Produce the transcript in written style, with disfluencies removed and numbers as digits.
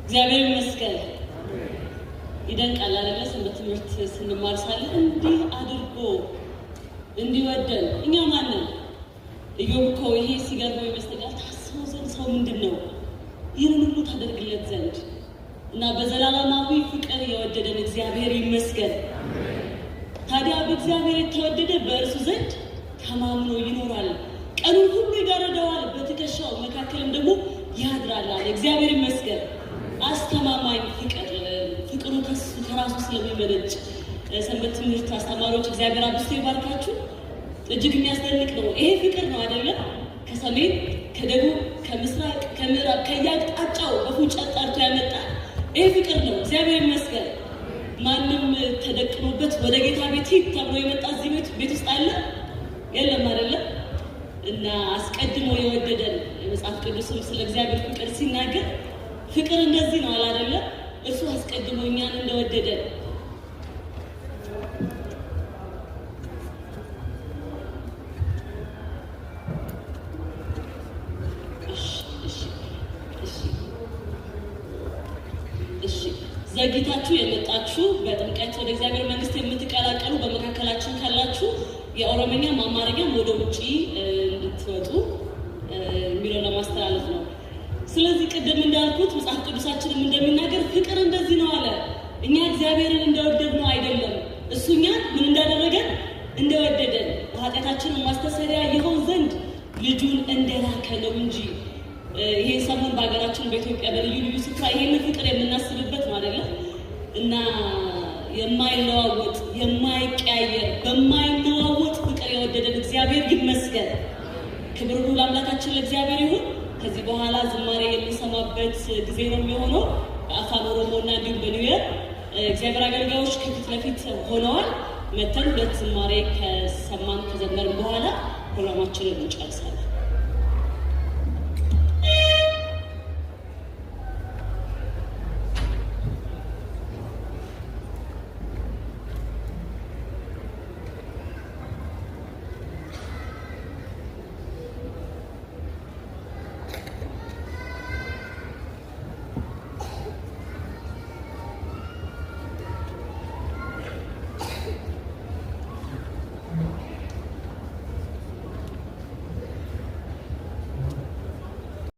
እግዚአብሔር ይመስገን። ይደንቃል አይደለ? ሰንበት ትምህርት ስንማር ሳለ እንዲህ አድርጎ እንዲወደን እኛ ማንን ኢዮብ እኮ ይሄ ሲገርመው ይመስለኛል። ታስበው ዘንድ ሰው ምንድን ነው ይህን ሁሉ ታደርግለት ዘንድ እና በዘላለማዊ ፍቅር የወደደን እግዚአብሔር ይመስገን። ታዲያ በእግዚአብሔር የተወደደ በእርሱ ዘንድ ተማምኖ ይኖራል፣ ቀኑን ሁሉ ይጋርደዋል፣ በትከሻው መካከልም ደግሞ ያድራል አለ። እግዚአብሔር ይመስገን። አስተማማኝ ፍቅሩ ከራሱ ስለሚመነጭ ሰንበት ትምህርት አስተማሪዎች እግዚአብሔር አብዝቶ ይባርካችሁ። እጅግ የሚያስደንቅ ነው። ይሄ ፍቅር ነው አይደለም? ከሰሜን ከደቡብ ከምስራቅ ከምዕራብ ከየአቅጣጫው በፉጨት ጠርቶ ያመጣ ይሄ ፍቅር ነው። እግዚአብሔር ይመስገን። ማንም ተደቅኖበት ወደ ጌታ ቤት ሂድ ተብሎ የመጣ እዚህ ቤት ውስጥ አለ የለም አይደለም? እና አስቀድሞ የወደደን የመጽሐፍ ቅዱስም ስለ እግዚአብሔር ፍቅር ሲናገር ፍቅር እንደዚህ ነው አለ አይደለም? እርሱ አስቀድሞ እኛን እንደወደደን ዘግይታችሁ የመጣችሁ በጥምቀት ወደ እግዚአብሔር መንግስት የምትቀላቀሉ በመካከላችን ካላችሁ የኦሮምኛም አማርኛም ወደ ውጪ እንድትወጡ የሚለው ለማስተላለፍ ነው። ስለዚህ ቅድም እንዳልኩት መጽሐፍ ቅዱሳችንም እንደሚናገር ፍቅር እንደዚህ ነው አለ። እኛ እግዚአብሔርን እንደወደድነው አይደለም፣ እሱ እኛን ምን እንዳደረገን እንደወደደን ኃጢአታችንን ማስተሰሪያ ይሆን ዘንድ ልጁን እንደላከ ነው እንጂ። ይሄ ሰሞን በሀገራችን በኢትዮጵያ በልዩ ልዩ ስፍራ ይሄንን ፍቅር የምናስብበት ነው አይደለም? እና የማይለዋወጥ የማይቀያየር በማይለዋወጥ ፍቅር የወደደን እግዚአብሔር ይመስገን። ክብር ሁሉ ለአምላካችን ለእግዚአብሔር ይሁን። ከዚህ በኋላ ዝማሬ የምንሰማበት ጊዜ ነው የሚሆነው በአፋን ኦሮሞና እንዲሁም በኒውየር እግዚአብሔር አገልጋዮች ከፊት ለፊት ሆነዋል። መተን ሁለት ዝማሬ ከሰማን ከዘመርን በኋላ ፕሮግራማችንን እንጨርሳለን።